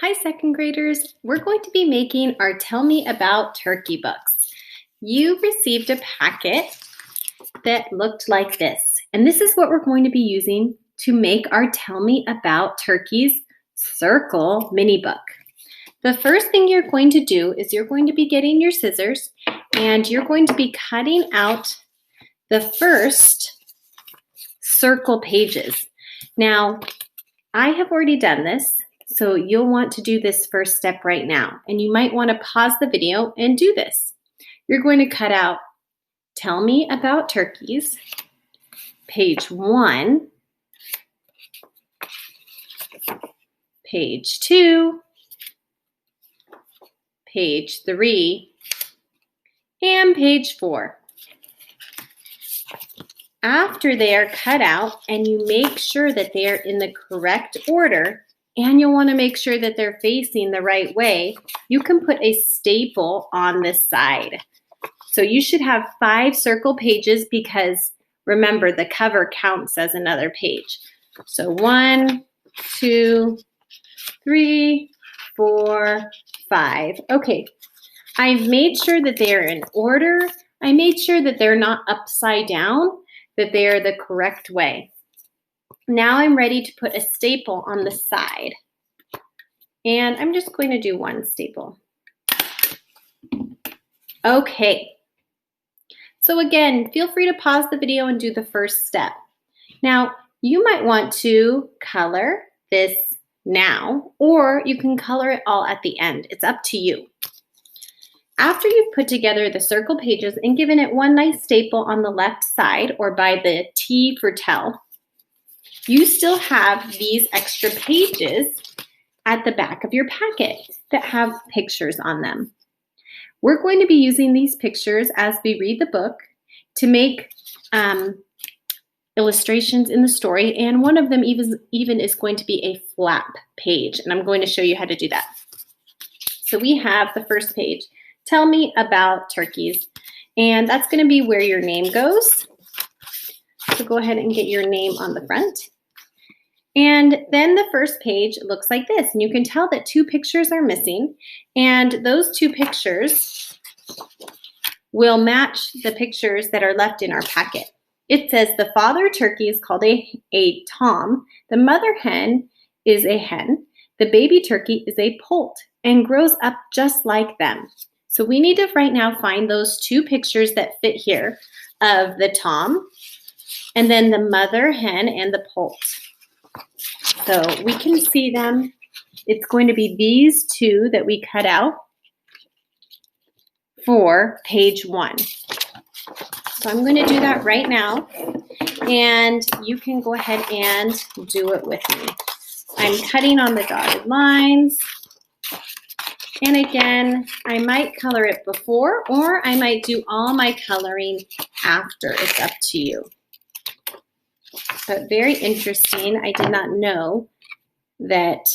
Hi, second graders. We're going to be making our Tell Me About Turkey books. You received a packet that looked like this, and this is what we're going to be using to make our Tell Me About Turkeys circle mini book. The first thing you're going to do is you're going to be getting your scissors and you're going to be cutting out the first circle pages. Now, I have already done this. So you'll want to do this first step right now. And you might want to pause the video and do this. You're going to cut out Tell Me About Turkeys, page 1, page 2, page 3, and page 4. After they are cut out and you make sure that they are in the correct order, and you'll want to make sure that they're facing the right way, you can put a staple on this side. So you should have 5 circle pages because remember the cover counts as another page. So 1, 2, 3, 4, 5. Okay, I've made sure that they are in order. I made sure that they're not upside down, that they are the correct way. Now I'm ready to put a staple on the side. And I'm just going to do one staple. Okay. So again, feel free to pause the video and do the first step. Now, you might want to color this now, or you can color it all at the end. It's up to you. After you've put together the circle pages and given it one nice staple on the left side, or by the T for tell, you still have these extra pages at the back of your packet that have pictures on them. We're going to be using these pictures as we read the book to make illustrations in the story, and one of them even is going to be a flap page, and I'm going to show you how to do that. So we have the first page, Tell Me About Turkeys, and that's going to be where your name goes. So go ahead and get your name on the front. And then the first page looks like this, and you can tell that 2 pictures are missing, and those 2 pictures will match the pictures that are left in our packet. It says the father turkey is called a tom, the mother hen is a hen, the baby turkey is a poult, and grows up just like them. So we need to right now find those 2 pictures that fit here of the tom, and then the mother hen and the poult. So we can see them. It's going to be these 2 that we cut out for page 1. So I'm going to do that right now, and you can go ahead and do it with me. I'm cutting on the dotted lines. And again, I might color it before, or I might do all my coloring after. It's up to you. But very interesting. I did not know that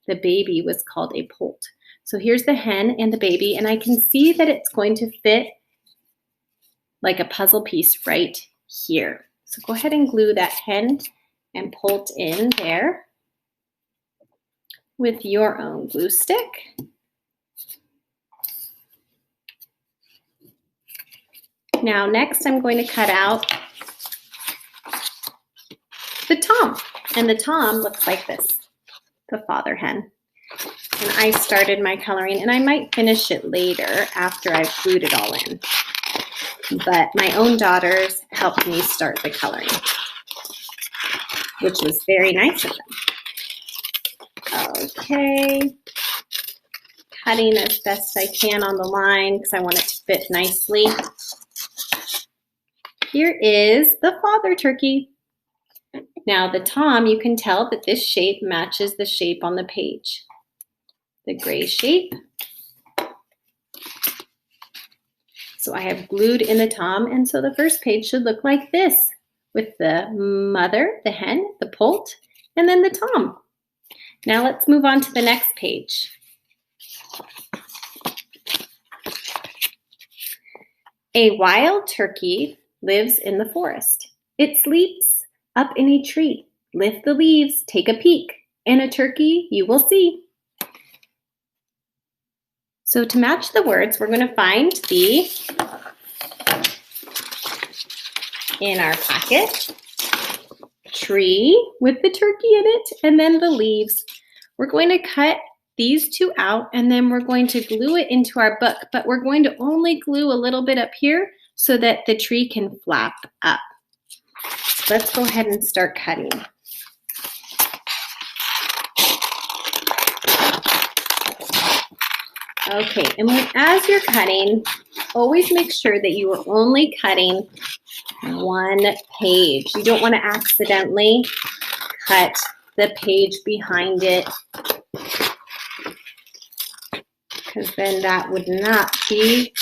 the baby was called a poult. So here's the hen and the baby, and I can see that it's going to fit like a puzzle piece right here. So go ahead and glue that hen and poult in there with your own glue stick. Now next I'm going to cut out the tom, and the tom looks like this, the father hen. And I started my coloring, and I might finish it later after I've glued it all in. But my own daughters helped me start the coloring, which was very nice of them. Okay, cutting as best I can on the line because I want it to fit nicely. Here is the father turkey. Now the tom, you can tell that this shape matches the shape on the page. The gray shape. So I have glued in the tom, and so the first page should look like this, with the mother, the hen, the poult, and then the tom. Now let's move on to the next page. A wild turkey lives in the forest. It sleeps up in a tree. Lift the leaves, take a peek, and a turkey you will see. So to match the words, we're going to find in our packet, tree with the turkey in it, and then the leaves. We're going to cut these two out, and then we're going to glue it into our book, but we're going to only glue a little bit up here so that the tree can flap up. Let's go ahead and start cutting. Okay, and as you're cutting, always make sure that you are only cutting one page. You don't want to accidentally cut the page behind it, because then that would not be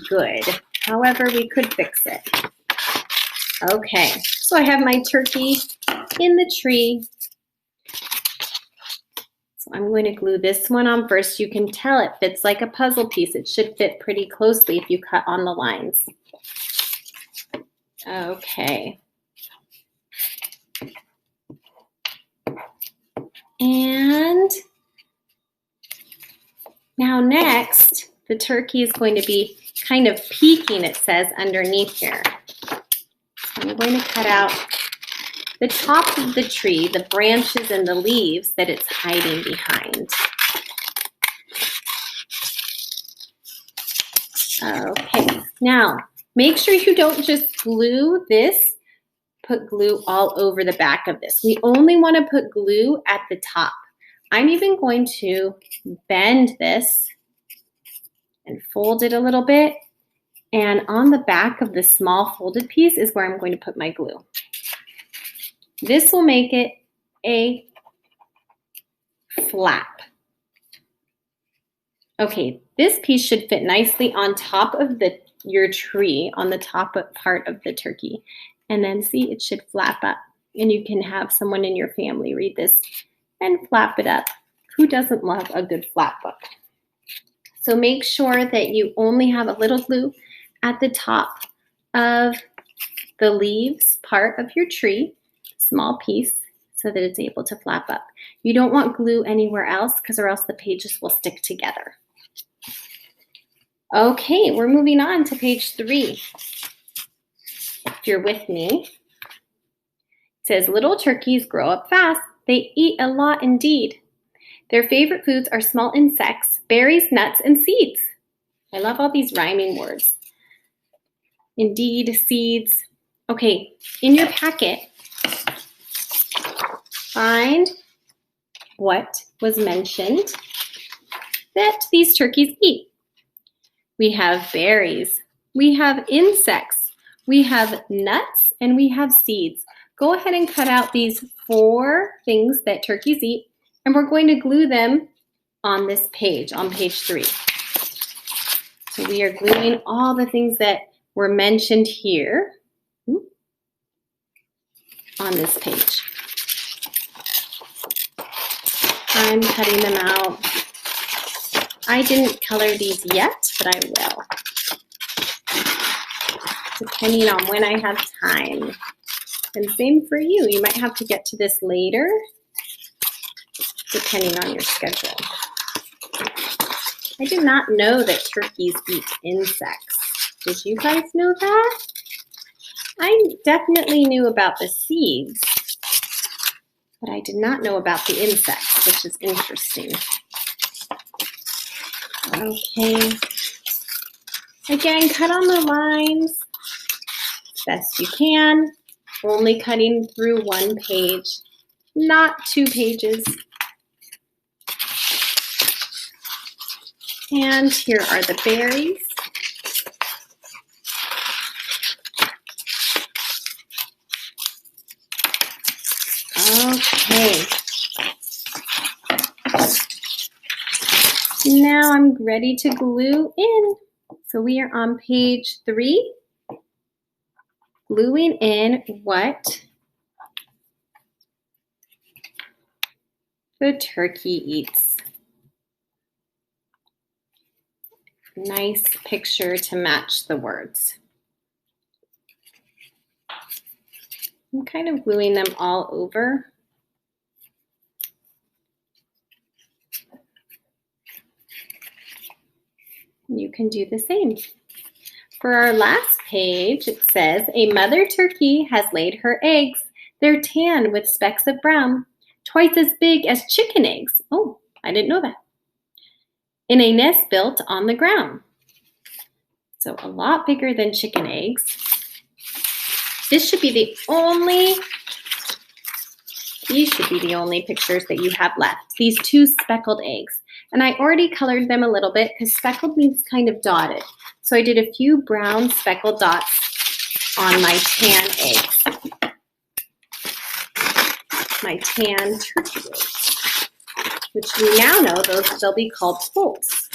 good. However, we could fix it. Okay, so I have my turkey in the tree. So I'm going to glue this one on first. You can tell it fits like a puzzle piece. It should fit pretty closely if you cut on the lines. Okay. And now next, the turkey is going to be kind of peeking, it says, underneath here. I'm going to cut out the top of the tree, the branches and the leaves that it's hiding behind. Okay, now make sure you don't just glue this, put glue all over the back of this. We only want to put glue at the top. I'm even going to bend this and fold it a little bit. And on the back of the small folded piece is where I'm going to put my glue. This will make it a flap. Okay, this piece should fit nicely on top of your tree, on the top part of the turkey. And then see, it should flap up. And you can have someone in your family read this and flap it up. Who doesn't love a good flap book? So make sure that you only have a little glue at the top of the leaves part of your tree, small piece, so that it's able to flap up. You don't want glue anywhere else, because or else the pages will stick together. Okay, we're moving on to page 3. If you're with me, it says, little turkeys grow up fast. They eat a lot indeed. Their favorite foods are small insects, berries, nuts, and seeds. I love all these rhyming words. Indeed, seeds. Okay, in your packet, find what was mentioned that these turkeys eat. We have berries, we have insects, we have nuts, and we have seeds. Go ahead and cut out these 4 things that turkeys eat, and we're going to glue them on this page, on page 3. So we are gluing all the things that were mentioned here on this page. I'm cutting them out. I didn't color these yet, but I will, depending on when I have time. And same for you. You might have to get to this later, depending on your schedule. I did not know that turkeys eat insects. Did you guys know that? I definitely knew about the seeds, but I did not know about the insects, which is interesting. Okay. Again, cut on the lines as best you can. Only cutting through 1 page, not 2 pages. And here are the berries. Okay. Now I'm ready to glue in. So we are on page 3, gluing in what the turkey eats. Nice picture to match the words. I'm kind of gluing them all over. You can do the same. For our last page, it says, a mother turkey has laid her eggs. They're tan with specks of brown, twice as big as chicken eggs. Oh, I didn't know that. In a nest built on the ground. So a lot bigger than chicken eggs. These should be the only pictures that you have left. These 2 speckled eggs. And I already colored them a little bit because speckled means kind of dotted. So I did a few brown speckled dots on my tan eggs. My tan turkey eggs, which we now know they'll be called poults.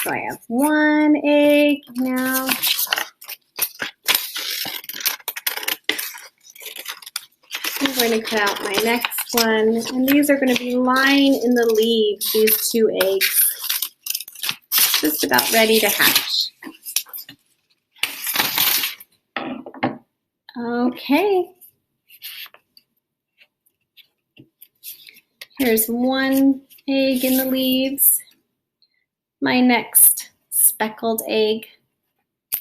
So I have 1 egg now. I'm going to cut out my next one, and these are going to be lying in the leaves, these 2 eggs, just about ready to hatch. Okay. Here's 1 egg in the leaves. My next speckled egg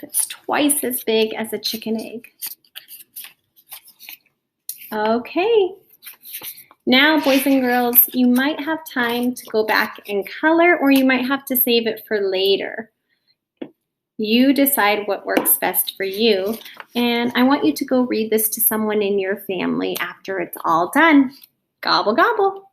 that's twice as big as a chicken egg. Okay. Now, boys and girls, you might have time to go back and color, or you might have to save it for later. You decide what works best for you, and I want you to go read this to someone in your family after it's all done. Gobble, gobble.